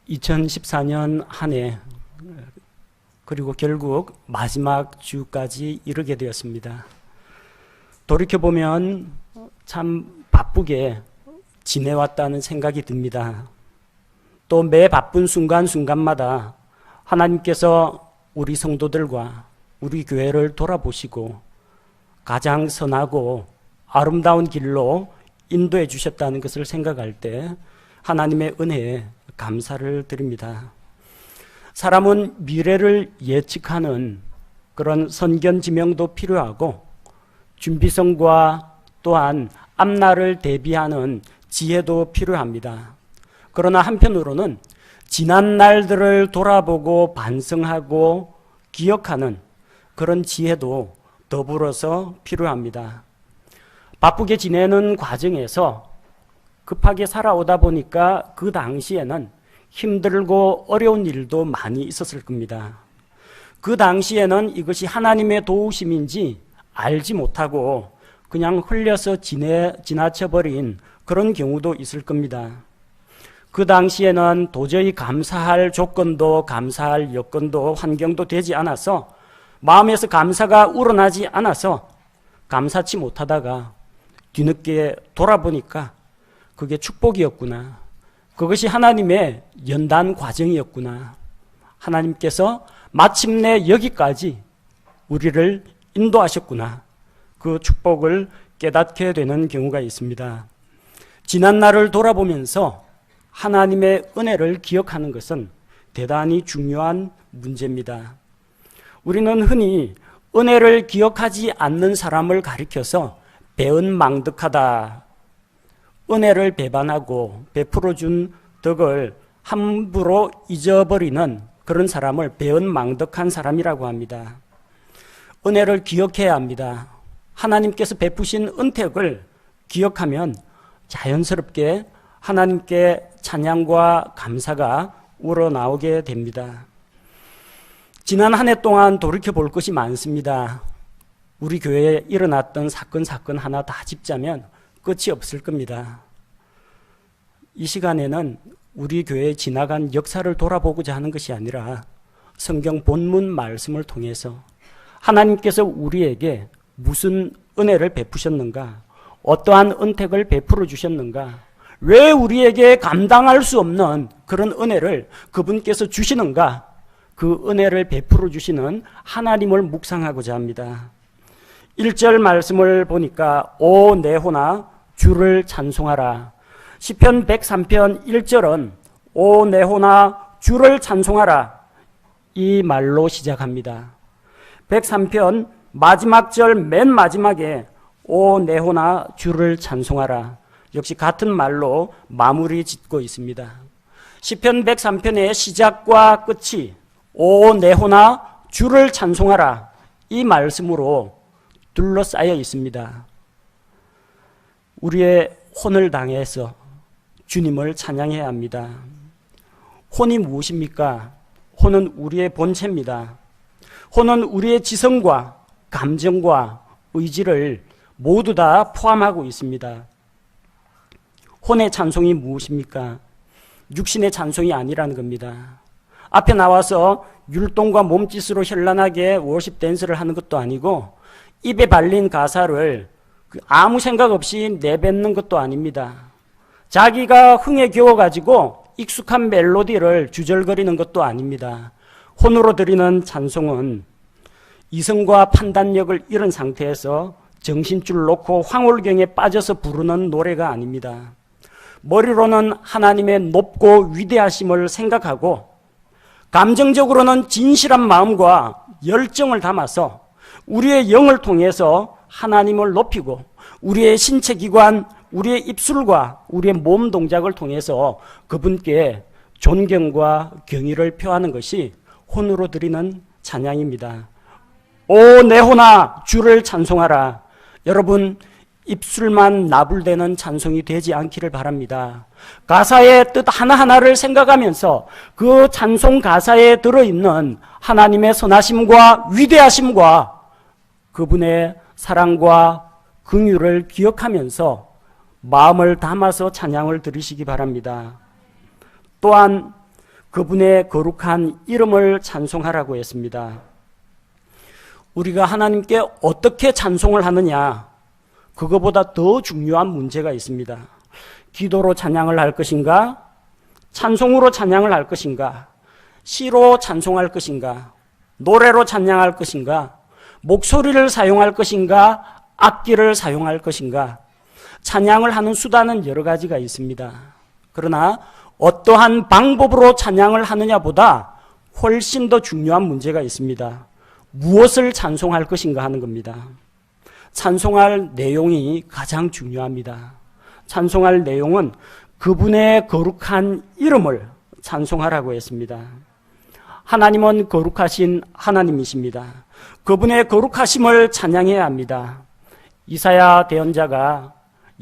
2014년 한 해, 그리고 결국 마지막 주까지 이르게 되었습니다. 돌이켜보면 참 바쁘게 지내왔다는 생각이 듭니다. 또 매 바쁜 순간순간마다 하나님께서 우리 성도들과 우리 교회를 돌아보시고 가장 선하고 아름다운 길로 인도해 주셨다는 것을 생각할 때 하나님의 은혜에 감사를 드립니다. 사람은 미래를 예측하는 그런 선견지명도 필요하고 준비성과 또한 앞날을 대비하는 지혜도 필요합니다. 그러나 한편으로는 지난 날들을 돌아보고 반성하고 기억하는 그런 지혜도 더불어서 필요합니다. 바쁘게 지내는 과정에서 급하게 살아오다 보니까 그 당시에는 힘들고 어려운 일도 많이 있었을 겁니다. 그 당시에는 이것이 하나님의 도우심인지 알지 못하고 그냥 흘려서 지나쳐버린 그런 경우도 있을 겁니다. 그 당시에는 도저히 감사할 조건도 감사할 여건도 환경도 되지 않아서 마음에서 감사가 우러나지 않아서 감사치 못하다가 뒤늦게 돌아보니까 그게 축복이었구나. 그것이 하나님의 연단 과정이었구나. 하나님께서 마침내 여기까지 우리를 인도하셨구나. 그 축복을 깨닫게 되는 경우가 있습니다. 지난 날을 돌아보면서 하나님의 은혜를 기억하는 것은 대단히 중요한 문제입니다. 우리는 흔히 은혜를 기억하지 않는 사람을 가리켜서 배은망덕하다, 은혜를 배반하고 베풀어준 덕을 함부로 잊어버리는 그런 사람을 배은망덕한 사람이라고 합니다. 은혜를 기억해야 합니다. 하나님께서 베푸신 은택을 기억하면 자연스럽게 하나님께 찬양과 감사가 우러나오게 됩니다. 지난 한 해 동안 돌이켜볼 것이 많습니다. 우리 교회에 일어났던 사건 하나 다 짚자면 끝이 없을 겁니다. 이 시간에는 우리 교회에 지나간 역사를 돌아보고자 하는 것이 아니라 성경 본문 말씀을 통해서 하나님께서 우리에게 무슨 은혜를 베푸셨는가, 어떠한 은택을 베풀어 주셨는가, 왜 우리에게 감당할 수 없는 그런 은혜를 그분께서 주시는가, 그 은혜를 베풀어 주시는 하나님을 묵상하고자 합니다. 1절 말씀을 보니까 오 네호나 주를 찬송하라. 시편 103편 1절은 오 네호나 주를 찬송하라, 이 말로 시작합니다. 103편 마지막 절 맨 마지막에 오 네호나 주를 찬송하라, 역시 같은 말로 마무리 짓고 있습니다. 시편 103편의 시작과 끝이 오 네호나 주를 찬송하라, 이 말씀으로 둘러싸여 있습니다. 우리의 혼을 당해서 주님을 찬양해야 합니다. 혼이 무엇입니까? 혼은 우리의 본체입니다. 혼은 우리의 지성과 감정과 의지를 모두 다 포함하고 있습니다. 혼의 찬송이 무엇입니까? 육신의 찬송이 아니라는 겁니다. 앞에 나와서 율동과 몸짓으로 현란하게 워십 댄스를 하는 것도 아니고 입에 발린 가사를 아무 생각 없이 내뱉는 것도 아닙니다. 자기가 흥에 겨워가지고 익숙한 멜로디를 주절거리는 것도 아닙니다. 혼으로 드리는 찬송은 이성과 판단력을 잃은 상태에서 정신줄 놓고 황홀경에 빠져서 부르는 노래가 아닙니다. 머리로는 하나님의 높고 위대하심을 생각하고 감정적으로는 진실한 마음과 열정을 담아서 우리의 영을 통해서 하나님을 높이고 우리의 신체 기관, 우리의 입술과 우리의 몸 동작을 통해서 그분께 존경과 경의를 표하는 것이 혼으로 드리는 찬양입니다. 오 네호나 주를 찬송하라. 여러분, 입술만 나불대는 찬송이 되지 않기를 바랍니다. 가사의 뜻 하나하나를 생각하면서 그 찬송 가사에 들어있는 하나님의 선하심과 위대하심과 그분의 사랑과 긍휼을 기억하면서 마음을 담아서 찬양을 드리시기 바랍니다. 또한 그분의 거룩한 이름을 찬송하라고 했습니다. 우리가 하나님께 어떻게 찬송을 하느냐, 그거보다 더 중요한 문제가 있습니다. 기도로 찬양을 할 것인가? 찬송으로 찬양을 할 것인가? 시로 찬송할 것인가? 노래로 찬양할 것인가? 목소리를 사용할 것인가? 악기를 사용할 것인가? 찬양을 하는 수단은 여러 가지가 있습니다. 그러나 어떠한 방법으로 찬양을 하느냐보다 훨씬 더 중요한 문제가 있습니다. 무엇을 찬송할 것인가 하는 겁니다. 찬송할 내용이 가장 중요합니다. 찬송할 내용은 그분의 거룩한 이름을 찬송하라고 했습니다. 하나님은 거룩하신 하나님이십니다. 그분의 거룩하심을 찬양해야 합니다. 이사야 대언자가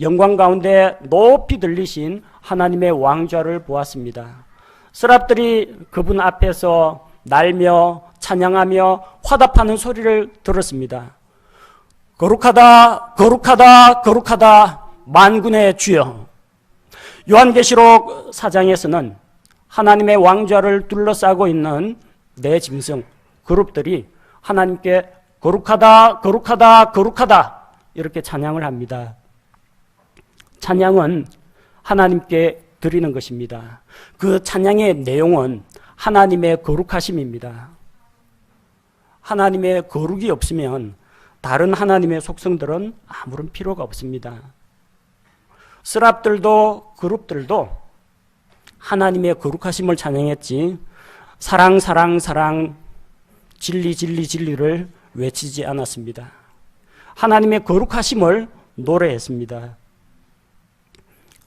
영광 가운데 높이 들리신 하나님의 왕좌를 보았습니다. 서랍들이 그분 앞에서 날며 찬양하며 화답하는 소리를 들었습니다. 거룩하다, 거룩하다, 거룩하다, 만군의 주여. 요한계시록 4장에서는 하나님의 왕좌를 둘러싸고 있는 네 짐승 그룹들이 하나님께 거룩하다, 거룩하다, 거룩하다 이렇게 찬양을 합니다. 찬양은 하나님께 드리는 것입니다. 그 찬양의 내용은 하나님의 거룩하심입니다. 하나님의 거룩이 없으면 다른 하나님의 속성들은 아무런 필요가 없습니다. 스랍들도 그룹들도 하나님의 거룩하심을 찬양했지 사랑 사랑 사랑 진리 진리 진리를 외치지 않았습니다. 하나님의 거룩하심을 노래했습니다.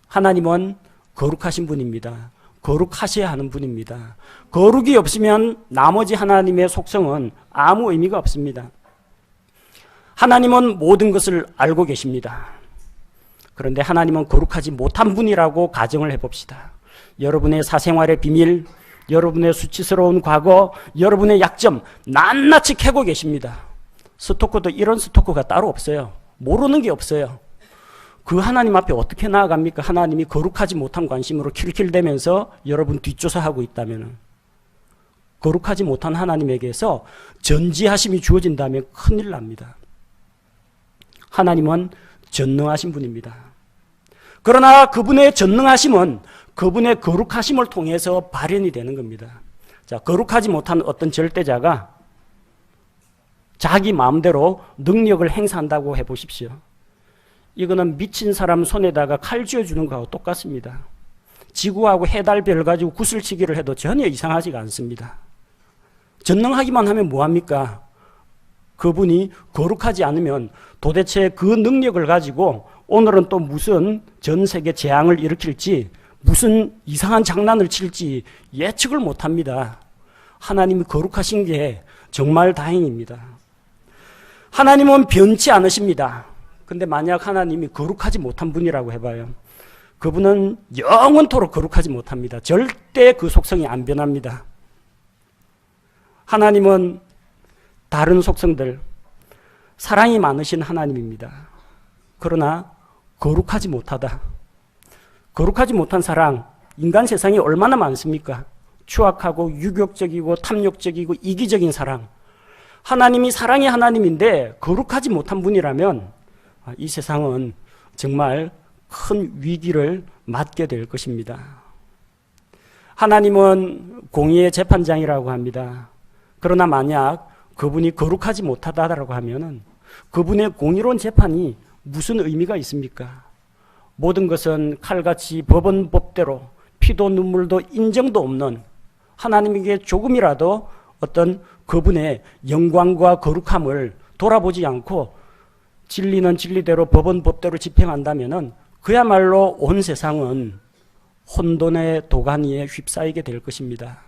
하나님은 거룩하신 분입니다. 거룩하셔야 하는 분입니다. 거룩이 없으면 나머지 하나님의 속성은 아무 의미가 없습니다. 하나님은 모든 것을 알고 계십니다. 그런데 하나님은 거룩하지 못한 분이라고 가정을 해봅시다. 여러분의 사생활의 비밀, 여러분의 수치스러운 과거, 여러분의 약점 낱낱이 캐고 계십니다. 스토커도 이런 스토커가 따로 없어요. 모르는 게 없어요. 그 하나님 앞에 어떻게 나아갑니까? 하나님이 거룩하지 못한 관심으로 킬킬대면서 여러분 뒷조사하고 있다면, 거룩하지 못한 하나님에게서 전지하심이 주어진다면 큰일 납니다. 하나님은 전능하신 분입니다. 그러나 그분의 전능하심은 그분의 거룩하심을 통해서 발현이 되는 겁니다. 자, 거룩하지 못한 어떤 절대자가 자기 마음대로 능력을 행사한다고 해보십시오. 이거는 미친 사람 손에다가 칼 쥐어주는 거하고 똑같습니다. 지구하고 해달별 가지고 구슬치기를 해도 전혀 이상하지가 않습니다. 전능하기만 하면 뭐합니까? 그분이 거룩하지 않으면 도대체 그 능력을 가지고 오늘은 또 무슨 전 세계 재앙을 일으킬지, 무슨 이상한 장난을 칠지 예측을 못합니다. 하나님이 거룩하신 게 정말 다행입니다. 하나님은 변치 않으십니다. 근데 만약 하나님이 거룩하지 못한 분이라고 해봐요. 그분은 영원토록 거룩하지 못합니다. 절대 그 속성이 안 변합니다. 하나님은 다른 속성들, 사랑이 많으신 하나님입니다. 그러나 거룩하지 못하다. 거룩하지 못한 사랑, 인간 세상에 얼마나 많습니까? 추악하고 유격적이고 탐욕적이고 이기적인 사랑. 하나님이 사랑의 하나님인데 거룩하지 못한 분이라면 이 세상은 정말 큰 위기를 맞게 될 것입니다. 하나님은 공의의 재판장이라고 합니다. 그러나 만약 그분이 거룩하지 못하다라고 하면은 그분의 공의로운 재판이 무슨 의미가 있습니까? 모든 것은 칼같이 법은 법대로 피도 눈물도 인정도 없는 하나님에게 조금이라도 어떤 그분의 영광과 거룩함을 돌아보지 않고 진리는 진리대로 법은 법대로 집행한다면은 그야말로 온 세상은 혼돈의 도가니에 휩싸이게 될 것입니다.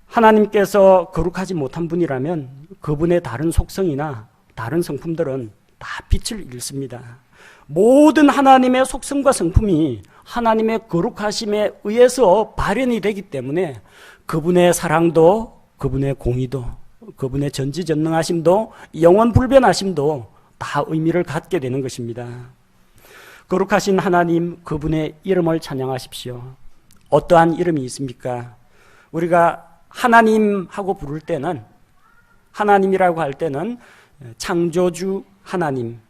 하나님께서 거룩하지 못한 분이라면 그분의 다른 속성이나 다른 성품들은 다 빛을 잃습니다. 모든 하나님의 속성과 성품이 하나님의 거룩하심에 의해서 발현이 되기 때문에 그분의 사랑도, 그분의 공의도, 그분의 전지전능하심도, 영원불변하심도 다 의미를 갖게 되는 것입니다. 거룩하신 하나님, 그분의 이름을 찬양하십시오. 어떠한 이름이 있습니까? 우리가 하나님하고 부를 때는, 하나님이라고 할 때는 창조주 하나님,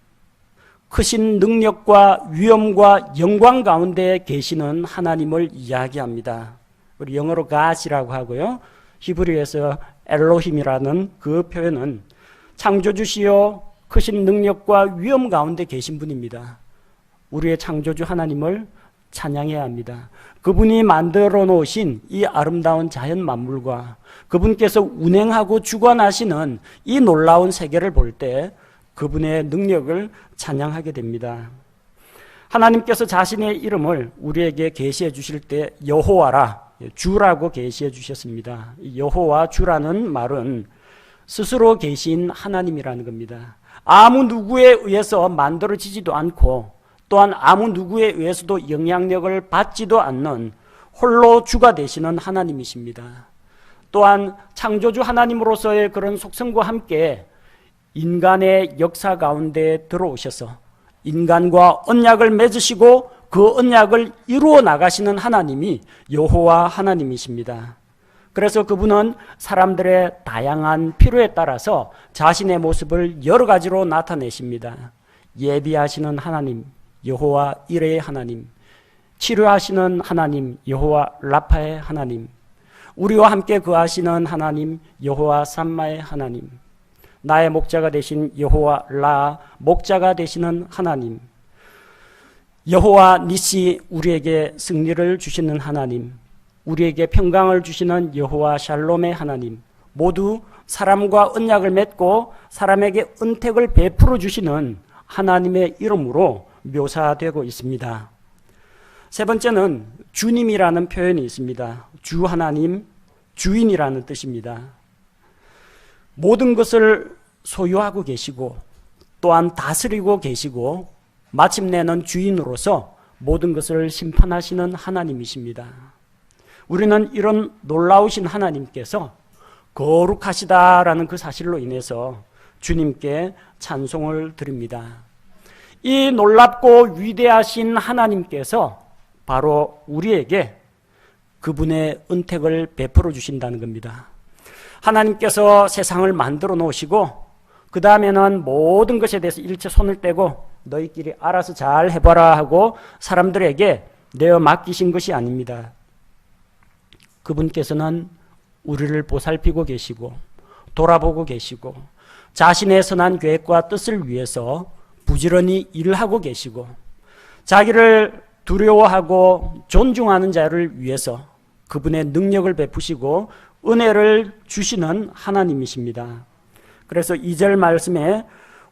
크신 능력과 위엄과 영광 가운데 계시는 하나님을 이야기합니다. 우리 영어로 God이라고 하고요. 히브리어에서 엘로힘이라는 그 표현은 창조주시요 크신 능력과 위엄 가운데 계신 분입니다. 우리의 창조주 하나님을 찬양해야 합니다. 그분이 만들어 놓으신 이 아름다운 자연 만물과 그분께서 운행하고 주관하시는 이 놀라운 세계를 볼 때 그분의 능력을 찬양하게 됩니다. 하나님께서 자신의 이름을 우리에게 계시해 주실 때 여호와라, 주라고 계시해 주셨습니다. 여호와 주라는 말은 스스로 계신 하나님이라는 겁니다. 아무 누구에 의해서 만들어지지도 않고 또한 아무 누구에 의해서도 영향력을 받지도 않는 홀로 주가 되시는 하나님이십니다. 또한 창조주 하나님으로서의 그런 속성과 함께 인간의 역사 가운데 들어오셔서 인간과 언약을 맺으시고 그 언약을 이루어 나가시는 하나님이 여호와 하나님이십니다. 그래서 그분은 사람들의 다양한 필요에 따라서 자신의 모습을 여러 가지로 나타내십니다. 예비하시는 하나님, 여호와 이레의 하나님, 치료하시는 하나님, 여호와 라파의 하나님, 우리와 함께 거하시는 하나님, 여호와 삼마의 하나님, 나의 목자가 되신 여호와 라, 목자가 되시는 하나님, 여호와 니시, 우리에게 승리를 주시는 하나님, 우리에게 평강을 주시는 여호와 샬롬의 하나님, 모두 사람과 언약을 맺고 사람에게 은택을 베풀어 주시는 하나님의 이름으로 묘사되고 있습니다. 세 번째는 주님이라는 표현이 있습니다. 주 하나님, 주인이라는 뜻입니다. 모든 것을 소유하고 계시고 또한 다스리고 계시고 마침내는 주인으로서 모든 것을 심판하시는 하나님이십니다. 우리는 이런 놀라우신 하나님께서 거룩하시다라는 그 사실로 인해서 주님께 찬송을 드립니다. 이 놀랍고 위대하신 하나님께서 바로 우리에게 그분의 은택을 베풀어 주신다는 겁니다. 하나님께서 세상을 만들어 놓으시고 그 다음에는 모든 것에 대해서 일체 손을 떼고 너희끼리 알아서 잘 해봐라 하고 사람들에게 내어 맡기신 것이 아닙니다. 그분께서는 우리를 보살피고 계시고 돌아보고 계시고 자신의 선한 계획과 뜻을 위해서 부지런히 일하고 계시고 자기를 두려워하고 존중하는 자를 위해서 그분의 능력을 베푸시고 은혜를 주시는 하나님이십니다. 그래서 2절 말씀에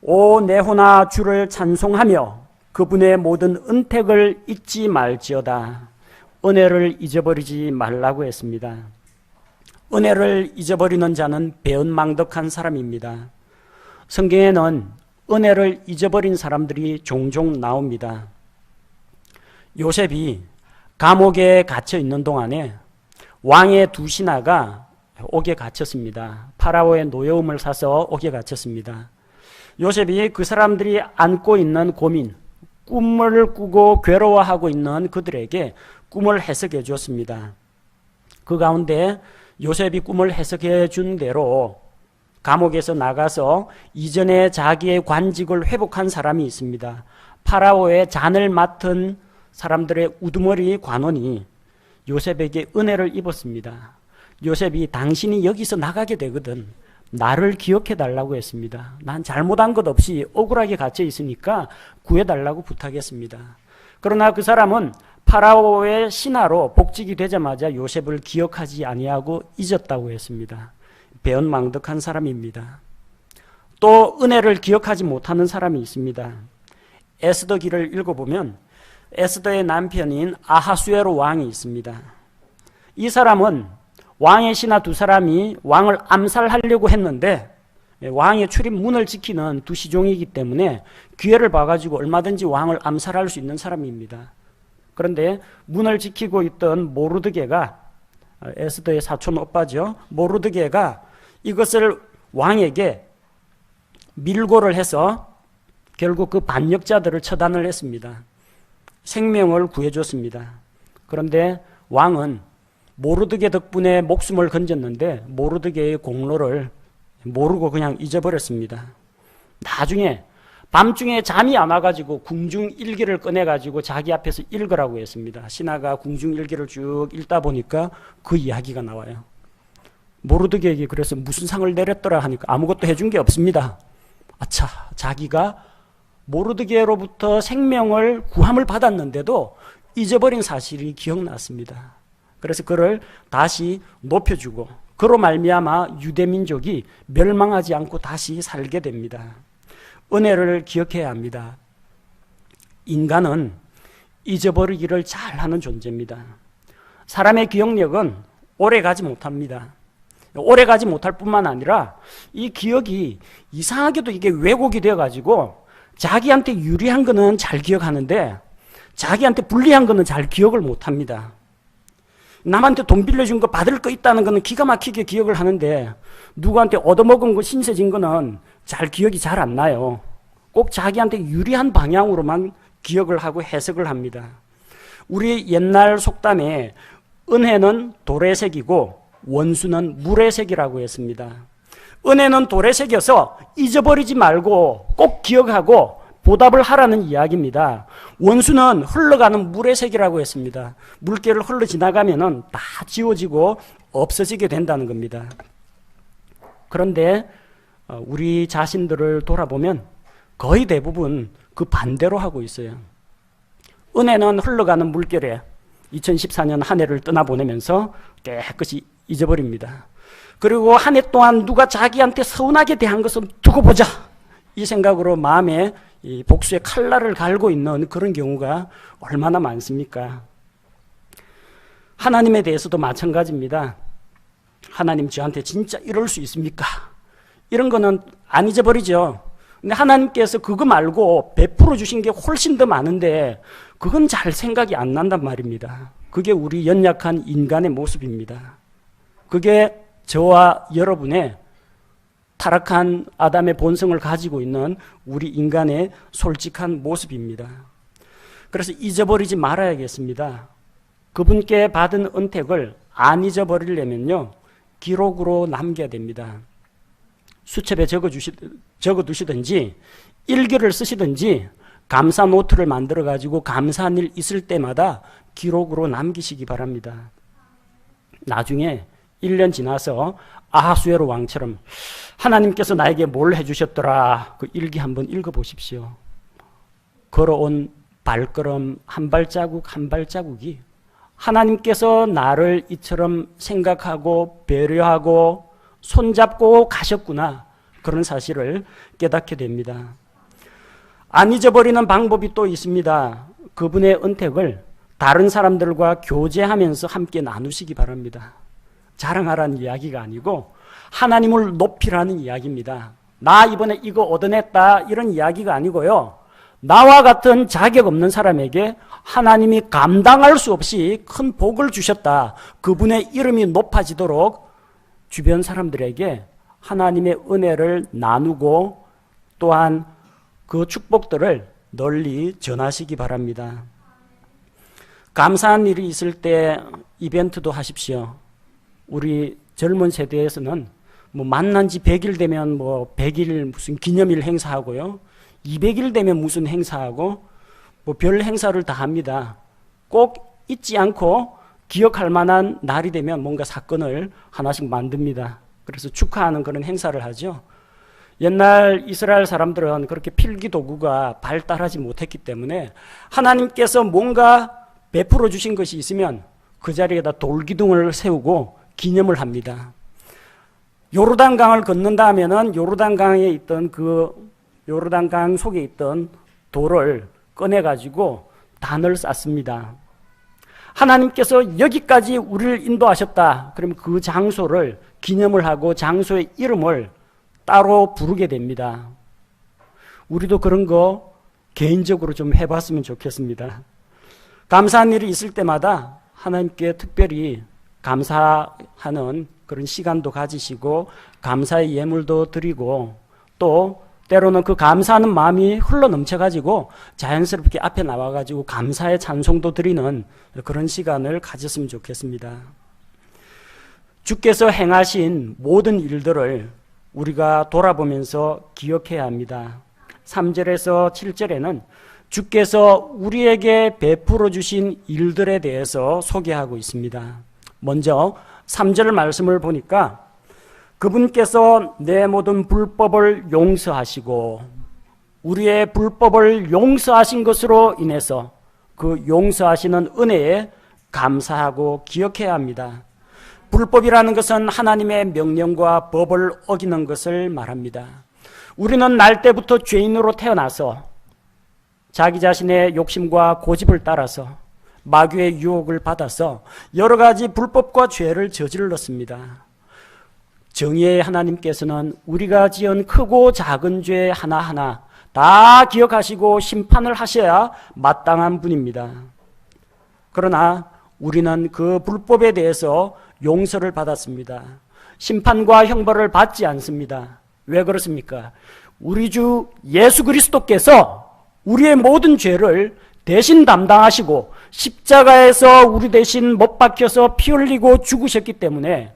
오 내 혼아 주를 찬송하며 그분의 모든 은택을 잊지 말지어다. 은혜를 잊어버리지 말라고 했습니다. 은혜를 잊어버리는 자는 배은망덕한 사람입니다. 성경에는 은혜를 잊어버린 사람들이 종종 나옵니다. 요셉이 감옥에 갇혀 있는 동안에 왕의 두 신하가 옥에 갇혔습니다. 파라오의 노여움을 사서 옥에 갇혔습니다. 요셉이 그 사람들이 안고 있는 고민, 꿈을 꾸고 괴로워하고 있는 그들에게 꿈을 해석해 주었습니다. 그 가운데 요셉이 꿈을 해석해 준 대로 감옥에서 나가서 이전에 자기의 관직을 회복한 사람이 있습니다. 파라오의 잔을 맡은 사람들의 우두머리 관원이 요셉에게 은혜를 입었습니다. 요셉이 당신이 여기서 나가게 되거든 나를 기억해 달라고 했습니다. 난 잘못한 것 없이 억울하게 갇혀 있으니까 구해달라고 부탁했습니다. 그러나 그 사람은 파라오의 신하로 복직이 되자마자 요셉을 기억하지 아니하고 잊었다고 했습니다. 배은망덕한 사람입니다. 또 은혜를 기억하지 못하는 사람이 있습니다. 에스더기를 읽어보면 에스더의 남편인 아하수에로 왕이 있습니다. 이 사람은 왕의 신하 두 사람이 왕을 암살하려고 했는데 왕의 출입문을 지키는 두 시종이기 때문에 기회를 봐가지고 얼마든지 왕을 암살할 수 있는 사람입니다. 그런데 문을 지키고 있던 모르드게가 에스더의 사촌 오빠죠. 모르드게가 이것을 왕에게 밀고를 해서 결국 그 반역자들을 처단을 했습니다. 생명을 구해줬습니다. 그런데 왕은 모르드게 덕분에 목숨을 건졌는데 모르드게의 공로를 모르고 그냥 잊어버렸습니다. 나중에 밤중에 잠이 안 와가지고 궁중일기를 꺼내가지고 자기 앞에서 읽으라고 했습니다. 신하가 궁중일기를 쭉 읽다 보니까 그 이야기가 나와요. 모르드게에게 그래서 무슨 상을 내렸더라 하니까 아무것도 해준 게 없습니다. 아차, 자기가 모르드게로부터 생명을 구함을 받았는데도 잊어버린 사실이 기억났습니다. 그래서 그를 다시 높여주고 그로 말미암아 유대민족이 멸망하지 않고 다시 살게 됩니다. 은혜를 기억해야 합니다. 인간은 잊어버리기를 잘하는 존재입니다. 사람의 기억력은 오래가지 못합니다. 오래가지 못할 뿐만 아니라 이 기억이 이상하게도 이게 왜곡이 되어가지고 자기한테 유리한 거는 잘 기억하는데 자기한테 불리한 거는 잘 기억을 못합니다. 남한테 돈 빌려준 거 받을 거 있다는 거는 기가 막히게 기억을 하는데 누구한테 얻어먹은 거 신세진 거는 잘 기억이 잘 안 나요. 꼭 자기한테 유리한 방향으로만 기억을 하고 해석을 합니다. 우리 옛날 속담에 은혜는 돌의 색이고 원수는 물의 색이라고 했습니다. 은혜는 돌의 색이어서 잊어버리지 말고 꼭 기억하고 보답을 하라는 이야기입니다. 원수는 흘러가는 물의 색이라고 했습니다. 물결을 흘러 지나가면은 다 지워지고 없어지게 된다는 겁니다. 그런데 우리 자신들을 돌아보면 거의 대부분 그 반대로 하고 있어요. 은혜는 흘러가는 물결에 2014년 한 해를 떠나보내면서 깨끗이 잊어버립니다. 그리고 한 해 동안 누가 자기한테 서운하게 대한 것은 두고 보자 이 생각으로 마음에 이 복수의 칼날을 갈고 있는 그런 경우가 얼마나 많습니까? 하나님에 대해서도 마찬가지입니다. 하나님 저한테 진짜 이럴 수 있습니까? 이런 거는 안 잊어버리죠. 근데 하나님께서 그거 말고 베풀어 주신 게 훨씬 더 많은데 그건 잘 생각이 안 난단 말입니다. 그게 우리 연약한 인간의 모습입니다. 그게 저와 여러분의 타락한 아담의 본성을 가지고 있는 우리 인간의 솔직한 모습입니다. 그래서 잊어버리지 말아야겠습니다. 그분께 받은 은택을 안 잊어버리려면요, 기록으로 남겨야 됩니다. 수첩에 적어두시든지 일기를 쓰시든지 감사 노트를 만들어가지고 감사한 일 있을 때마다 기록으로 남기시기 바랍니다. 나중에 1년 지나서 아하수에로 왕처럼 하나님께서 나에게 뭘 해주셨더라 그 일기 한번 읽어보십시오. 걸어온 발걸음 한 발자국 한 발자국이 하나님께서 나를 이처럼 생각하고 배려하고 손잡고 가셨구나, 그런 사실을 깨닫게 됩니다. 안 잊어버리는 방법이 또 있습니다. 그분의 은택을 다른 사람들과 교제하면서 함께 나누시기 바랍니다. 자랑하라는 이야기가 아니고 하나님을 높이라는 이야기입니다. 나 이번에 이거 얻어냈다 이런 이야기가 아니고요, 나와 같은 자격 없는 사람에게 하나님이 감당할 수 없이 큰 복을 주셨다, 그분의 이름이 높아지도록 주변 사람들에게 하나님의 은혜를 나누고 또한 그 축복들을 널리 전하시기 바랍니다. 감사한 일이 있을 때 이벤트도 하십시오. 우리 젊은 세대에서는 뭐 만난 지 100일 되면 뭐 100일 무슨 기념일 행사하고요, 200일 되면 무슨 행사하고 뭐 별 행사를 다 합니다. 꼭 잊지 않고 기억할 만한 날이 되면 뭔가 사건을 하나씩 만듭니다. 그래서 축하하는 그런 행사를 하죠. 옛날 이스라엘 사람들은 그렇게 필기도구가 발달하지 못했기 때문에 하나님께서 뭔가 베풀어 주신 것이 있으면 그 자리에다 돌기둥을 세우고 기념을 합니다. 요르단강을 건넌다 하면은 요르단강에 있던 그 요르단강 속에 있던 돌을 꺼내가지고 단을 쌓습니다. 하나님께서 여기까지 우리를 인도하셨다, 그러면 그 장소를 기념을 하고 장소의 이름을 따로 부르게 됩니다. 우리도 그런 거 개인적으로 좀 해봤으면 좋겠습니다. 감사한 일이 있을 때마다 하나님께 특별히 감사하는 그런 시간도 가지시고 감사의 예물도 드리고 또 때로는 그 감사하는 마음이 흘러 넘쳐가지고 자연스럽게 앞에 나와가지고 감사의 찬송도 드리는 그런 시간을 가졌으면 좋겠습니다. 주께서 행하신 모든 일들을 우리가 돌아보면서 기억해야 합니다. 3절에서 7절에는 주께서 우리에게 베풀어 주신 일들에 대해서 소개하고 있습니다. 먼저 3절 말씀을 보니까 그분께서 내 모든 불법을 용서하시고 우리의 불법을 용서하신 것으로 인해서 그 용서하시는 은혜에 감사하고 기억해야 합니다. 불법이라는 것은 하나님의 명령과 법을 어기는 것을 말합니다. 우리는 날 때부터 죄인으로 태어나서 자기 자신의 욕심과 고집을 따라서 마귀의 유혹을 받아서 여러 가지 불법과 죄를 저질렀습니다. 정의의 하나님께서는 우리가 지은 크고 작은 죄 하나하나 다 기억하시고 심판을 하셔야 마땅한 분입니다. 그러나 우리는 그 불법에 대해서 용서를 받았습니다. 심판과 형벌을 받지 않습니다. 왜 그렇습니까? 우리 주 예수 그리스도께서 우리의 모든 죄를 대신 담당하시고 십자가에서 우리 대신 못 박혀서 피 흘리고 죽으셨기 때문에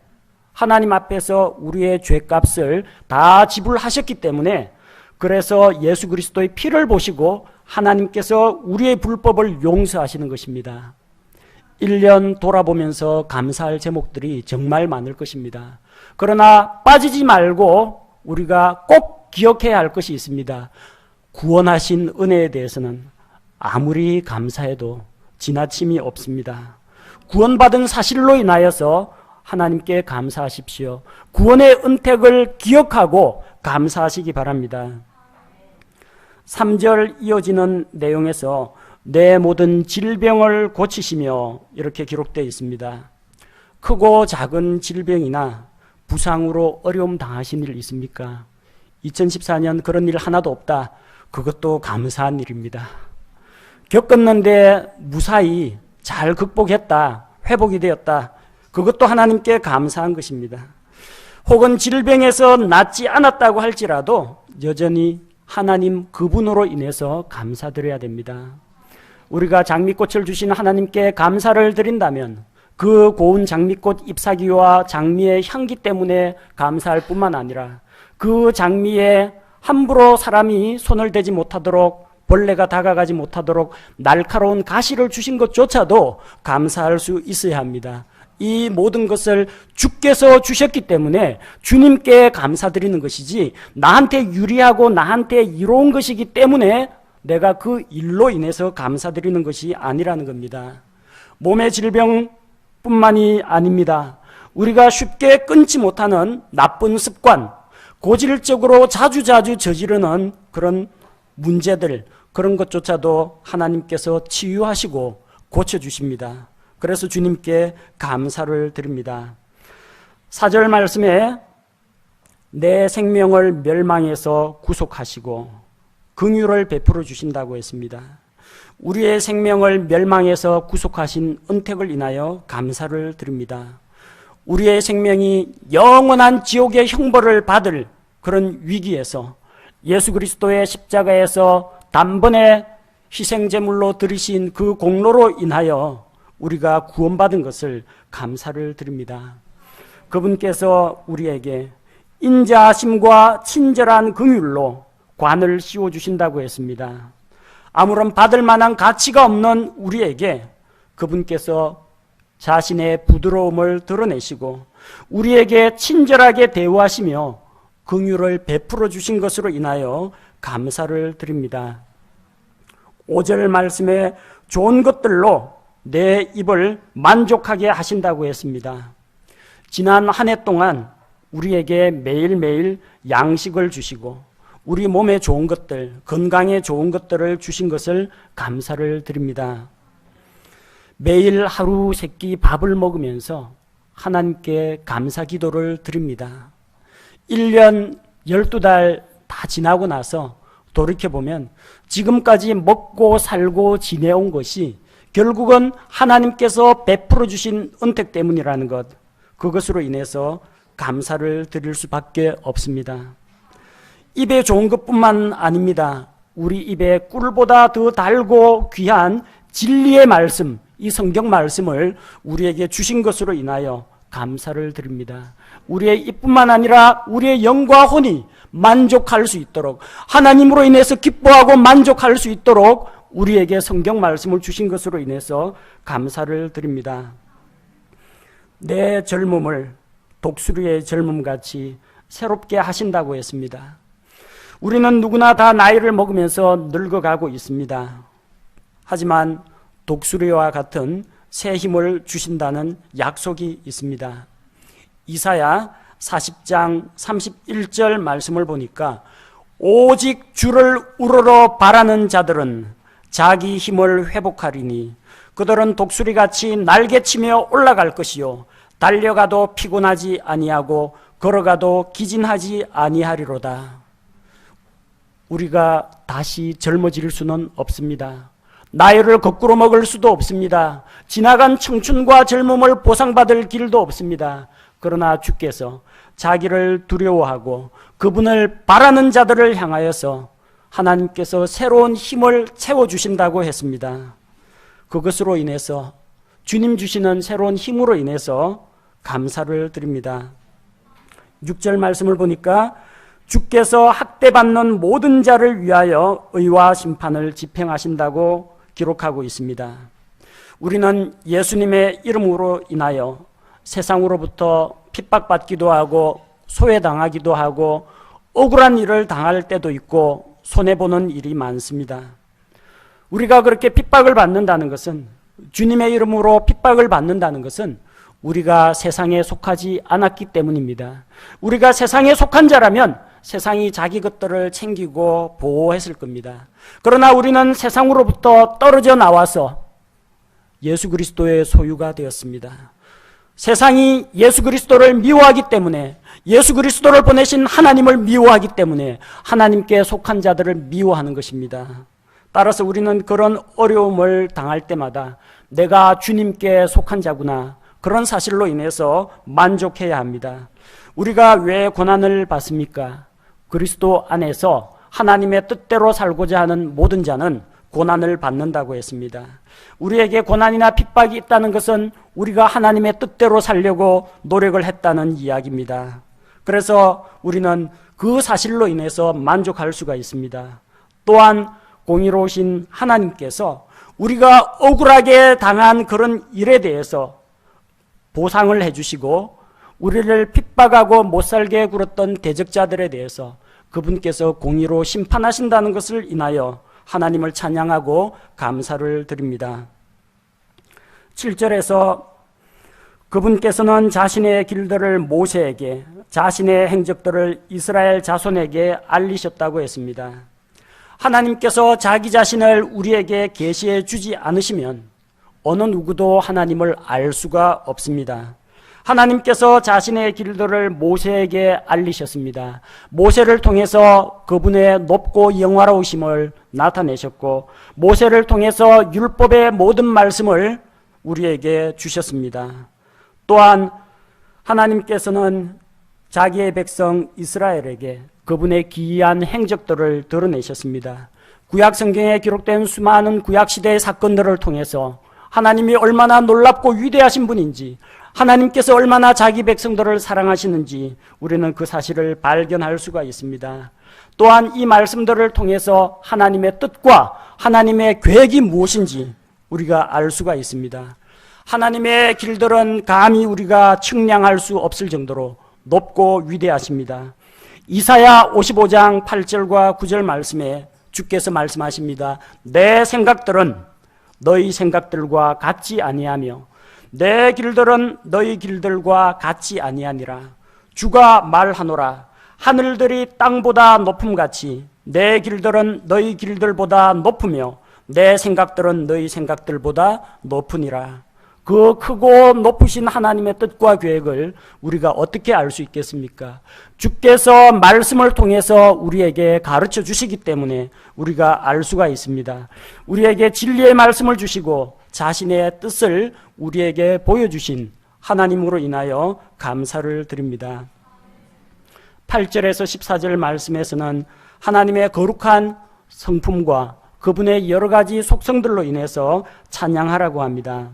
하나님 앞에서 우리의 죄값을 다 지불하셨기 때문에 그래서 예수 그리스도의 피를 보시고 하나님께서 우리의 불법을 용서하시는 것입니다. 1년 돌아보면서 감사할 제목들이 정말 많을 것입니다. 그러나 빠지지 말고 우리가 꼭 기억해야 할 것이 있습니다. 구원하신 은혜에 대해서는 아무리 감사해도 지나침이 없습니다. 구원받은 사실로 인하여서 하나님께 감사하십시오. 구원의 은택을 기억하고 감사하시기 바랍니다. 3절 이어지는 내용에서 내 모든 질병을 고치시며 이렇게 기록되어 있습니다. 크고 작은 질병이나 부상으로 어려움 당하신 일 있습니까? 2014년 그런 일 하나도 없다. 그것도 감사한 일입니다. 겪었는데 무사히 잘 극복했다. 회복이 되었다. 그것도 하나님께 감사한 것입니다. 혹은 질병에서 낫지 않았다고 할지라도 여전히 하나님 그분으로 인해서 감사드려야 됩니다. 우리가 장미꽃을 주신 하나님께 감사를 드린다면 그 고운 장미꽃 잎사귀와 장미의 향기 때문에 감사할 뿐만 아니라 그 장미에 함부로 사람이 손을 대지 못하도록 벌레가 다가가지 못하도록 날카로운 가시를 주신 것조차도 감사할 수 있어야 합니다. 이 모든 것을 주께서 주셨기 때문에 주님께 감사드리는 것이지 나한테 유리하고 나한테 이로운 것이기 때문에 내가 그 일로 인해서 감사드리는 것이 아니라는 겁니다. 몸의 질병뿐만이 아닙니다. 우리가 쉽게 끊지 못하는 나쁜 습관, 고질적으로 자주자주 저지르는 그런 문제들, 그런 것조차도 하나님께서 치유하시고 고쳐주십니다. 그래서 주님께 감사를 드립니다. 4절 말씀에 내 생명을 멸망에서 구속하시고 긍휼을 베풀어 주신다고 했습니다. 우리의 생명을 멸망에서 구속하신 은택을 인하여 감사를 드립니다. 우리의 생명이 영원한 지옥의 형벌을 받을 그런 위기에서 예수 그리스도의 십자가에서 단번에 희생제물로 드리신 그 공로로 인하여 우리가 구원받은 것을 감사를 드립니다. 그분께서 우리에게 인자하심과 친절한 긍휼로 관을 씌워주신다고 했습니다. 아무런 받을 만한 가치가 없는 우리에게 그분께서 자신의 부드러움을 드러내시고 우리에게 친절하게 대우하시며 긍휼을 베풀어 주신 것으로 인하여 감사를 드립니다. 5절 말씀에 좋은 것들로 내 입을 만족하게 하신다고 했습니다. 지난 한 해 동안 우리에게 매일매일 양식을 주시고 우리 몸에 좋은 것들, 건강에 좋은 것들을 주신 것을 감사를 드립니다. 매일 하루 세끼 밥을 먹으면서 하나님께 감사 기도를 드립니다. 1년 12달 다 지나고 나서 돌이켜보면 지금까지 먹고 살고 지내온 것이 결국은 하나님께서 베풀어 주신 은택 때문이라는 것, 그것으로 인해서 감사를 드릴 수밖에 없습니다. 입에 좋은 것뿐만 아닙니다. 우리 입에 꿀보다 더 달고 귀한 진리의 말씀, 이 성경 말씀을 우리에게 주신 것으로 인하여 감사를 드립니다. 우리의 입뿐만 아니라 우리의 영과 혼이 만족할 수 있도록, 하나님으로 인해서 기뻐하고 만족할 수 있도록 우리에게 성경 말씀을 주신 것으로 인해서 감사를 드립니다. 내 젊음을 독수리의 젊음같이 새롭게 하신다고 했습니다. 우리는 누구나 다 나이를 먹으면서 늙어가고 있습니다. 하지만 독수리와 같은 새 힘을 주신다는 약속이 있습니다. 이사야 40장 31절 말씀을 보니까 오직 주를 우러러 바라는 자들은 자기 힘을 회복하리니 그들은 독수리같이 날개치며 올라갈 것이요 달려가도 피곤하지 아니하고 걸어가도 기진하지 아니하리로다. 우리가 다시 젊어질 수는 없습니다. 나이를 거꾸로 먹을 수도 없습니다. 지나간 청춘과 젊음을 보상받을 길도 없습니다. 그러나 주께서 자기를 두려워하고 그분을 바라는 자들을 향하여서 하나님께서 새로운 힘을 채워주신다고 했습니다. 그것으로 인해서 주님 주시는 새로운 힘으로 인해서 감사를 드립니다. 6절 말씀을 보니까 주께서 학대받는 모든 자를 위하여 의와 심판을 집행하신다고 기록하고 있습니다. 우리는 예수님의 이름으로 인하여 세상으로부터 핍박받기도 하고 소외당하기도 하고 억울한 일을 당할 때도 있고 손해보는 일이 많습니다. 우리가 그렇게 핍박을 받는다는 것은, 주님의 이름으로 핍박을 받는다는 것은 우리가 세상에 속하지 않았기 때문입니다. 우리가 세상에 속한 자라면 세상이 자기 것들을 챙기고 보호했을 겁니다. 그러나 우리는 세상으로부터 떨어져 나와서 예수 그리스도의 소유가 되었습니다. 세상이 예수 그리스도를 미워하기 때문에, 예수 그리스도를 보내신 하나님을 미워하기 때문에 하나님께 속한 자들을 미워하는 것입니다. 따라서 우리는 그런 어려움을 당할 때마다 내가 주님께 속한 자구나, 그런 사실로 인해서 만족해야 합니다. 우리가 왜 고난을 받습니까? 그리스도 안에서 하나님의 뜻대로 살고자 하는 모든 자는 고난을 받는다고 했습니다. 우리에게 고난이나 핍박이 있다는 것은 우리가 하나님의 뜻대로 살려고 노력을 했다는 이야기입니다. 그래서 우리는 그 사실로 인해서 만족할 수가 있습니다. 또한 공의로우신 하나님께서 우리가 억울하게 당한 그런 일에 대해서 보상을 해주시고, 우리를 핍박하고 못살게 굴었던 대적자들에 대해서 그분께서 공의로 심판하신다는 것을 인하여 하나님을 찬양하고 감사를 드립니다. 7절에서 그분께서는 자신의 길들을 모세에게, 자신의 행적들을 이스라엘 자손에게 알리셨다고 했습니다. 하나님께서 자기 자신을 우리에게 계시해 주지 않으시면 어느 누구도 하나님을 알 수가 없습니다. 하나님께서 자신의 길들을 모세에게 알리셨습니다. 모세를 통해서 그분의 높고 영화로우심을 나타내셨고, 모세를 통해서 율법의 모든 말씀을 우리에게 주셨습니다. 또한 하나님께서는 자기의 백성 이스라엘에게 그분의 기이한 행적들을 드러내셨습니다. 구약 성경에 기록된 수많은 구약 시대의 사건들을 통해서 하나님이 얼마나 놀랍고 위대하신 분인지, 하나님께서 얼마나 자기 백성들을 사랑하시는지 우리는 그 사실을 발견할 수가 있습니다. 또한 이 말씀들을 통해서 하나님의 뜻과 하나님의 계획이 무엇인지 우리가 알 수가 있습니다. 하나님의 길들은 감히 우리가 측량할 수 없을 정도로 높고 위대하십니다. 이사야 55장 8절과 9절 말씀에 주께서 말씀하십니다. 내 생각들은 너희 생각들과 같지 아니하며 내 길들은 너희 길들과 같지 아니하니라. 주가 말하노라. 하늘들이 땅보다 높음같이 내 길들은 너희 길들보다 높으며 내 생각들은 너희 생각들보다 높으니라. 그 크고 높으신 하나님의 뜻과 계획을 우리가 어떻게 알 수 있겠습니까? 주께서 말씀을 통해서 우리에게 가르쳐 주시기 때문에 우리가 알 수가 있습니다. 우리에게 진리의 말씀을 주시고 자신의 뜻을 우리에게 보여주신 하나님으로 인하여 감사를 드립니다. 8절에서 14절 말씀에서는 하나님의 거룩한 성품과 그분의 여러 가지 속성들로 인해서 찬양하라고 합니다.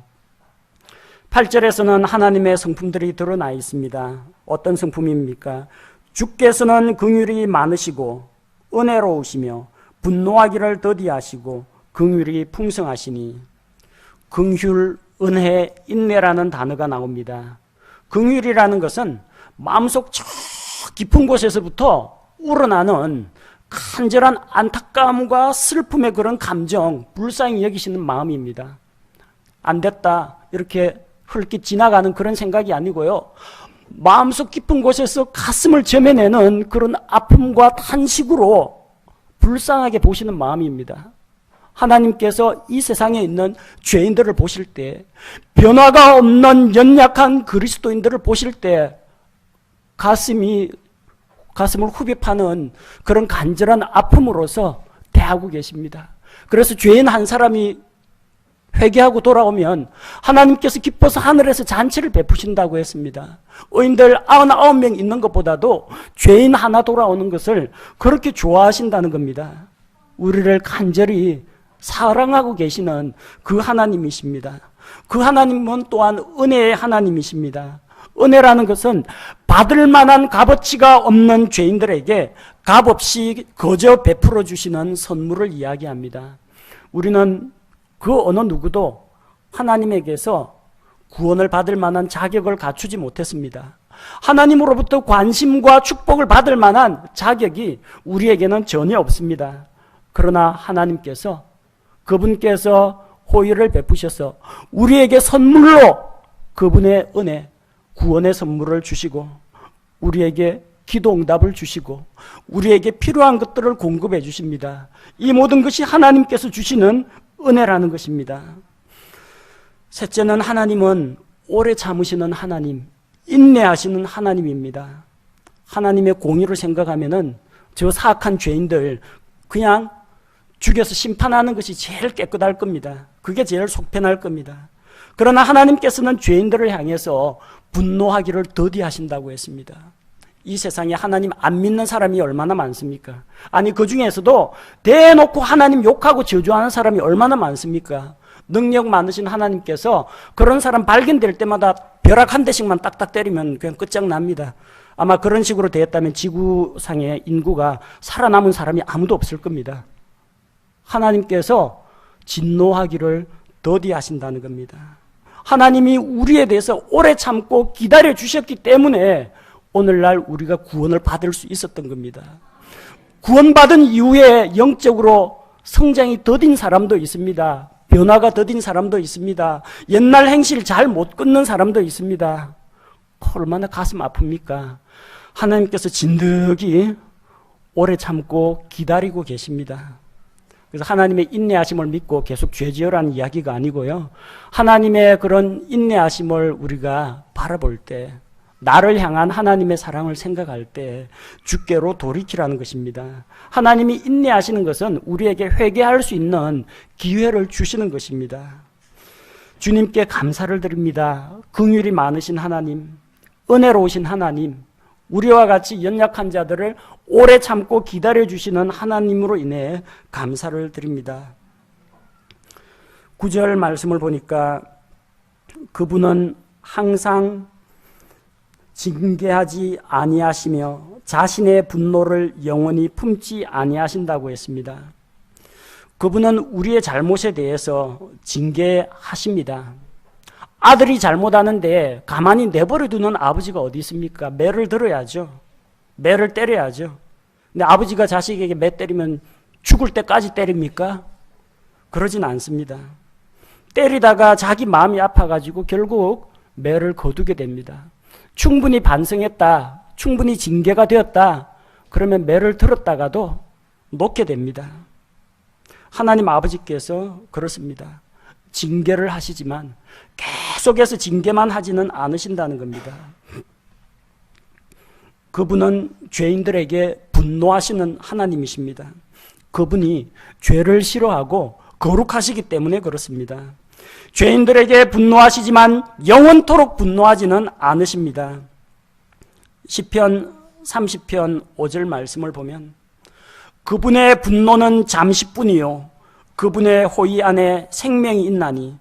8절에서는 하나님의 성품들이 드러나 있습니다. 어떤 성품입니까? 주께서는 긍휼이 많으시고 은혜로우시며 분노하기를 더디하시고 긍휼이 풍성하시니. 긍휼, 은혜, 인내라는 단어가 나옵니다. 긍휼이라는 것은 마음속 저 깊은 곳에서부터 우러나는 간절한 안타까움과 슬픔의 그런 감정, 불쌍히 여기시는 마음입니다. 안 됐다 이렇게 흘낏 지나가는 그런 생각이 아니고요, 마음속 깊은 곳에서 가슴을 점여내는 그런 아픔과 탄식으로 불쌍하게 보시는 마음입니다. 하나님께서 이 세상에 있는 죄인들을 보실 때, 변화가 없는 연약한 그리스도인들을 보실 때 가슴을 후벼 파는 그런 간절한 아픔으로서 대하고 계십니다. 그래서 죄인 한 사람이 회개하고 돌아오면 하나님께서 기뻐서 하늘에서 잔치를 베푸신다고 했습니다. 의인들 99명 있는 것보다도 죄인 하나 돌아오는 것을 그렇게 좋아하신다는 겁니다. 우리를 간절히 사랑하고 계시는 그 하나님이십니다. 그 하나님은 또한 은혜의 하나님이십니다. 은혜라는 것은 받을 만한 값어치가 없는 죄인들에게 값없이 거저 베풀어 주시는 선물을 이야기합니다. 우리는 그 어느 누구도 하나님에게서 구원을 받을 만한 자격을 갖추지 못했습니다. 하나님으로부터 관심과 축복을 받을 만한 자격이 우리에게는 전혀 없습니다. 그러나 하나님께서, 그분께서 호의를 베푸셔서 우리에게 선물로 그분의 은혜, 구원의 선물을 주시고 우리에게 기도 응답을 주시고 우리에게 필요한 것들을 공급해 주십니다. 이 모든 것이 하나님께서 주시는 은혜라는 것입니다. 셋째는 하나님은 오래 참으시는 하나님, 인내하시는 하나님입니다. 하나님의 공의를 생각하면은 저 사악한 죄인들 그냥 죽여서 심판하는 것이 제일 깨끗할 겁니다. 그게 제일 속편할 겁니다. 그러나 하나님께서는 죄인들을 향해서 분노하기를 더디하신다고 했습니다. 이 세상에 하나님 안 믿는 사람이 얼마나 많습니까? 아니, 그 중에서도 대놓고 하나님 욕하고 저주하는 사람이 얼마나 많습니까? 능력 많으신 하나님께서 그런 사람 발견될 때마다 벼락 한 대씩만 딱딱 때리면 그냥 끝장납니다. 아마 그런 식으로 되었다면 지구상의 인구가 살아남은 사람이 아무도 없을 겁니다. 하나님께서 진노하기를 더디하신다는 겁니다. 하나님이 우리에 대해서 오래 참고 기다려 주셨기 때문에 오늘날 우리가 구원을 받을 수 있었던 겁니다. 구원받은 이후에 영적으로 성장이 더딘 사람도 있습니다. 변화가 더딘 사람도 있습니다. 옛날 행실 잘 못 끊는 사람도 있습니다. 얼마나 가슴 아픕니까? 하나님께서 진득이 오래 참고 기다리고 계십니다. 그래서 하나님의 인내하심을 믿고 계속 죄지으라는 이야기가 아니고요, 하나님의 그런 인내하심을 우리가 바라볼 때, 나를 향한 하나님의 사랑을 생각할 때 주께로 돌이키라는 것입니다. 하나님이 인내하시는 것은 우리에게 회개할 수 있는 기회를 주시는 것입니다. 주님께 감사를 드립니다. 긍휼이 많으신 하나님, 은혜로우신 하나님, 우리와 같이 연약한 자들을 오래 참고 기다려주시는 하나님으로 인해 감사를 드립니다. 9절 말씀을 보니까 그분은 항상 징계하지 아니하시며 자신의 분노를 영원히 품지 아니하신다고 했습니다. 그분은 우리의 잘못에 대해서 징계하십니다. 아들이 잘못하는데 가만히 내버려 두는 아버지가 어디 있습니까? 매를 들어야죠. 매를 때려야죠. 근데 아버지가 자식에게 매 때리면 죽을 때까지 때립니까? 그러진 않습니다. 때리다가 자기 마음이 아파가지고 결국 매를 거두게 됩니다. 충분히 반성했다, 충분히 징계가 되었다, 그러면 매를 들었다가도 놓게 됩니다. 하나님 아버지께서 그렇습니다. 징계를 하시지만 계속해서 징계만 하지는 않으신다는 겁니다. 그분은 죄인들에게 분노하시는 하나님이십니다. 그분이 죄를 싫어하고 거룩하시기 때문에 그렇습니다. 죄인들에게 분노하시지만 영원토록 분노하지는 않으십니다. 시편 30편 5절 말씀을 보면 그분의 분노는 잠시뿐이요 그분의 호의 안에 생명이 있나니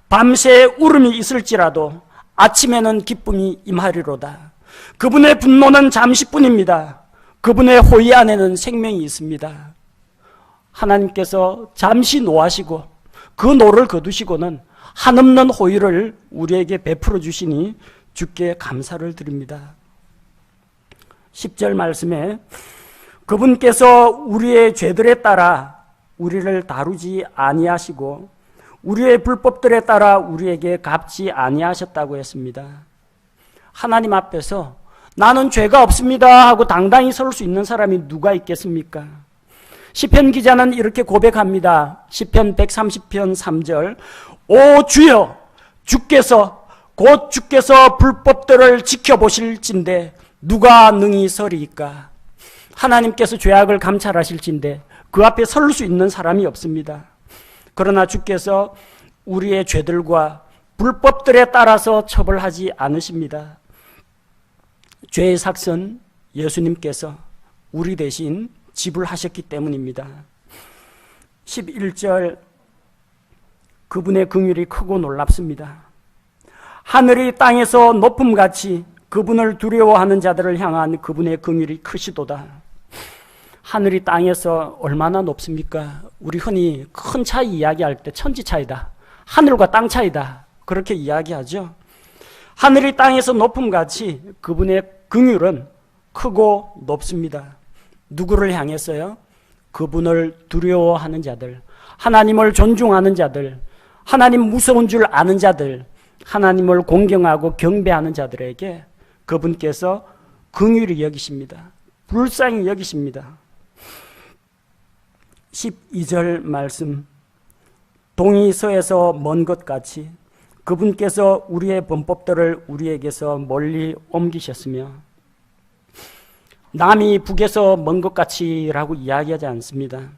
밤새 울음이 있을지라도 아침에는 기쁨이 임하리로다. 그분의 분노는 잠시뿐입니다. 그분의 호의 안에는 생명이 있습니다. 하나님께서 잠시 노하시고 그 노를 거두시고는 한없는 호의를 우리에게 베풀어 주시니 주께 감사를 드립니다. 10절 말씀에 그분께서 우리의 죄들에 따라 우리를 다루지 아니하시고 우리의 불법들에 따라 우리에게 갚지 아니하셨다고 했습니다. 하나님 앞에서 나는 죄가 없습니다 하고 당당히 설 수 있는 사람이 누가 있겠습니까? 시편 기자는 이렇게 고백합니다. 시편 130편 3절 오 주여 곧 주께서 불법들을 지켜보실진데 누가 능히 서리이까? 하나님께서 죄악을 감찰하실진데 그 앞에 설 수 있는 사람이 없습니다. 그러나 주께서 우리의 죄들과 불법들에 따라서 처벌하지 않으십니다. 죄의 삭선 예수님께서 우리 대신 지불하셨기 때문입니다. 11절 그분의 긍휼이 크고 놀랍습니다. 하늘이 땅에서 높음같이 그분을 두려워하는 자들을 향한 그분의 긍휼이 크시도다. 하늘이 땅에서 얼마나 높습니까? 우리 흔히 큰 차이 이야기할 때 천지 차이다. 하늘과 땅 차이다. 그렇게 이야기하죠. 하늘이 땅에서 높음같이 그분의 긍휼은 크고 높습니다. 누구를 향해서요? 그분을 두려워하는 자들, 하나님을 존중하는 자들, 하나님 무서운 줄 아는 자들, 하나님을 공경하고 경배하는 자들에게 그분께서 긍휼히 여기십니다. 불쌍히 여기십니다. 12절 말씀 동이 서에서 먼 것 같이 그분께서 우리의 범법들을 우리에게서 멀리 옮기셨으며 남이 북에서 먼 것 같이라고 이야기하지 않습니다.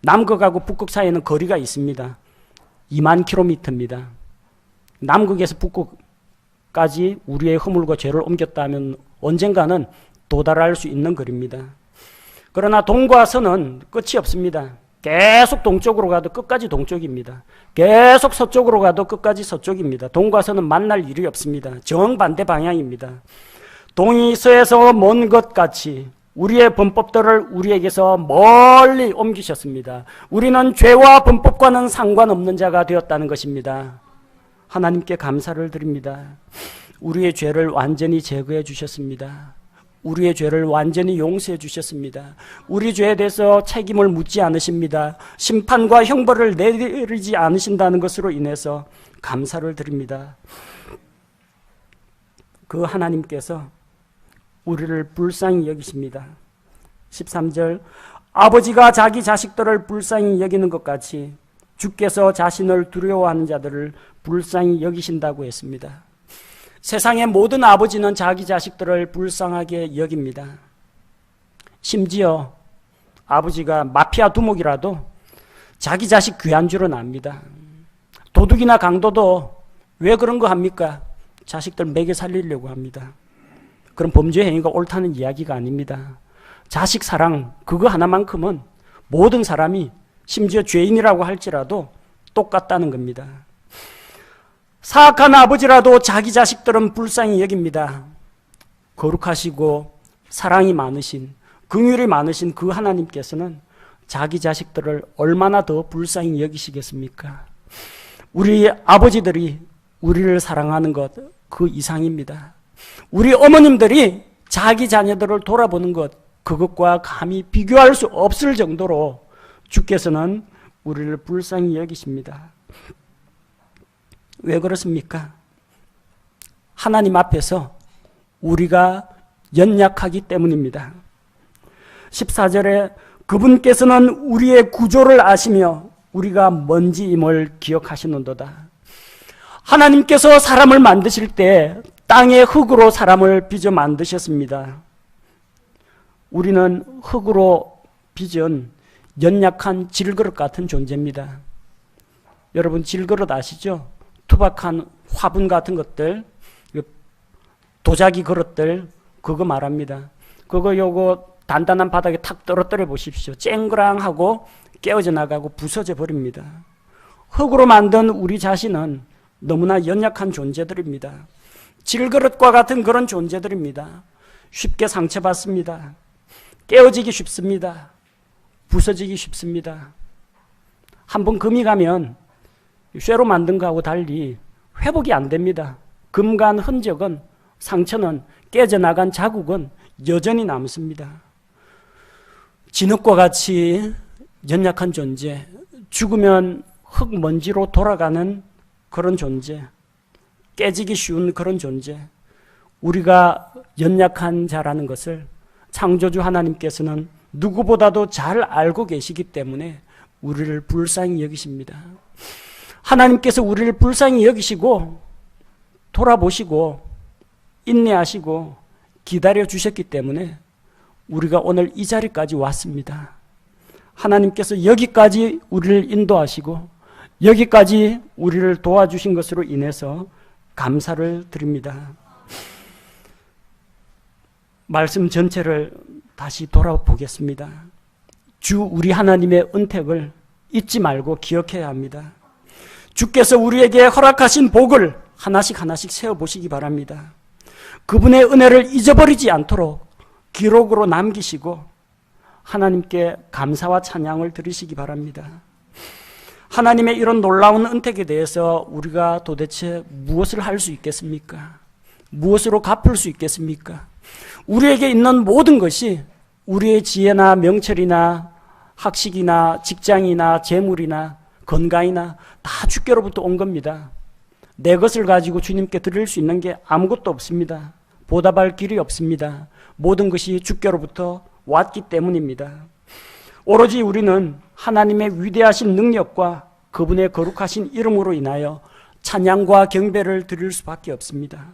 남극하고 북극 사이에는 거리가 있습니다. 2만 킬로미터입니다. 남극에서 북극까지 우리의 허물과 죄를 옮겼다면 언젠가는 도달할 수 있는 거리입니다. 그러나 동과 서는 끝이 없습니다. 계속 동쪽으로 가도 끝까지 동쪽입니다. 계속 서쪽으로 가도 끝까지 서쪽입니다. 동과 서는 만날 일이 없습니다. 정반대 방향입니다. 동이 서에서 먼 것 같이 우리의 범법들을 우리에게서 멀리 옮기셨습니다. 우리는 죄와 범법과는 상관없는 자가 되었다는 것입니다. 하나님께 감사를 드립니다. 우리의 죄를 완전히 제거해 주셨습니다. 우리의 죄를 완전히 용서해 주셨습니다. 우리 죄에 대해서 책임을 묻지 않으십니다. 심판과 형벌을 내리지 않으신다는 것으로 인해서 감사를 드립니다. 그 하나님께서 우리를 불쌍히 여기십니다. 13절 아버지가 자기 자식들을 불쌍히 여기는 것 같이 주께서 자신을 두려워하는 자들을 불쌍히 여기신다고 했습니다. 세상의 모든 아버지는 자기 자식들을 불쌍하게 여깁니다. 심지어 아버지가 마피아 두목이라도 자기 자식 귀한 줄은 압니다. 도둑이나 강도도 왜 그런 거 합니까? 자식들 먹여 살리려고 합니다. 그럼 범죄 행위가 옳다는 이야기가 아닙니다. 자식 사랑 그거 하나만큼은 모든 사람이 심지어 죄인이라고 할지라도 똑같다는 겁니다. 사악한 아버지라도 자기 자식들은 불쌍히 여깁니다. 거룩하시고 사랑이 많으신 긍휼이 많으신 그 하나님께서는 자기 자식들을 얼마나 더 불쌍히 여기시겠습니까? 우리 아버지들이 우리를 사랑하는 것 그 이상입니다. 우리 어머님들이 자기 자녀들을 돌아보는 것 그것과 감히 비교할 수 없을 정도로 주께서는 우리를 불쌍히 여기십니다. 왜 그렇습니까? 하나님 앞에서 우리가 연약하기 때문입니다. 14절에 그분께서는 우리의 구조를 아시며 우리가 뭔지임을 기억하시는도다. 하나님께서 사람을 만드실 때 땅의 흙으로 사람을 빚어 만드셨습니다. 우리는 흙으로 빚은 연약한 질그릇 같은 존재입니다. 여러분 질그릇 아시죠? 투박한 화분 같은 것들, 도자기 그릇들 그거 말합니다. 그거 요거 단단한 바닥에 탁 떨어뜨려 보십시오. 쨍그랑하고 깨어져 나가고 부서져 버립니다. 흙으로 만든 우리 자신은 너무나 연약한 존재들입니다. 질그릇과 같은 그런 존재들입니다. 쉽게 상처받습니다. 깨어지기 쉽습니다. 부서지기 쉽습니다. 한번 금이 가면 쇠로 만든 거하고 달리 회복이 안 됩니다. 금 간 흔적은, 상처는, 깨져나간 자국은 여전히 남습니다. 진흙과 같이 연약한 존재, 죽으면 흙먼지로 돌아가는 그런 존재, 깨지기 쉬운 그런 존재, 우리가 연약한 자라는 것을 창조주 하나님께서는 누구보다도 잘 알고 계시기 때문에 우리를 불쌍히 여기십니다. 하나님께서 우리를 불쌍히 여기시고 돌아보시고 인내하시고 기다려 주셨기 때문에 우리가 오늘 이 자리까지 왔습니다. 하나님께서 여기까지 우리를 인도하시고 여기까지 우리를 도와주신 것으로 인해서 감사를 드립니다. 말씀 전체를 다시 돌아보겠습니다. 주 우리 하나님의 은택을 잊지 말고 기억해야 합니다. 주께서 우리에게 허락하신 복을 하나씩 하나씩 세어보시기 바랍니다. 그분의 은혜를 잊어버리지 않도록 기록으로 남기시고 하나님께 감사와 찬양을 드리시기 바랍니다. 하나님의 이런 놀라운 은택에 대해서 우리가 도대체 무엇을 할 수 있겠습니까? 무엇으로 갚을 수 있겠습니까? 우리에게 있는 모든 것이 우리의 지혜나 명철이나 학식이나 직장이나 재물이나 건강이나 다 주께로부터 온 겁니다. 내 것을 가지고 주님께 드릴 수 있는 게 아무것도 없습니다. 보답할 길이 없습니다. 모든 것이 주께로부터 왔기 때문입니다. 오로지 우리는 하나님의 위대하신 능력과 그분의 거룩하신 이름으로 인하여 찬양과 경배를 드릴 수밖에 없습니다.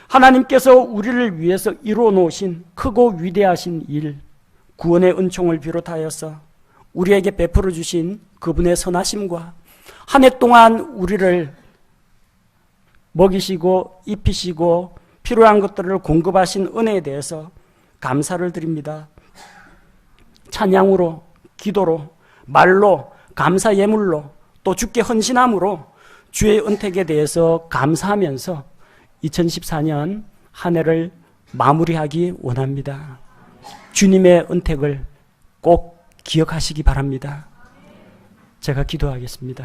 하나님께서 우리를 위해서 이루어 놓으신 크고 위대하신 일, 구원의 은총을 비롯하여서 우리에게 베풀어 주신 그분의 선하심과 한 해 동안 우리를 먹이시고 입히시고 필요한 것들을 공급하신 은혜에 대해서 감사를 드립니다. 찬양으로, 기도로, 말로, 감사 예물로, 또 주께 헌신함으로 주의 은택에 대해서 감사하면서 2014년 한 해를 마무리하기 원합니다. 주님의 은택을 꼭 기억하시기 바랍니다. 제가 기도하겠습니다.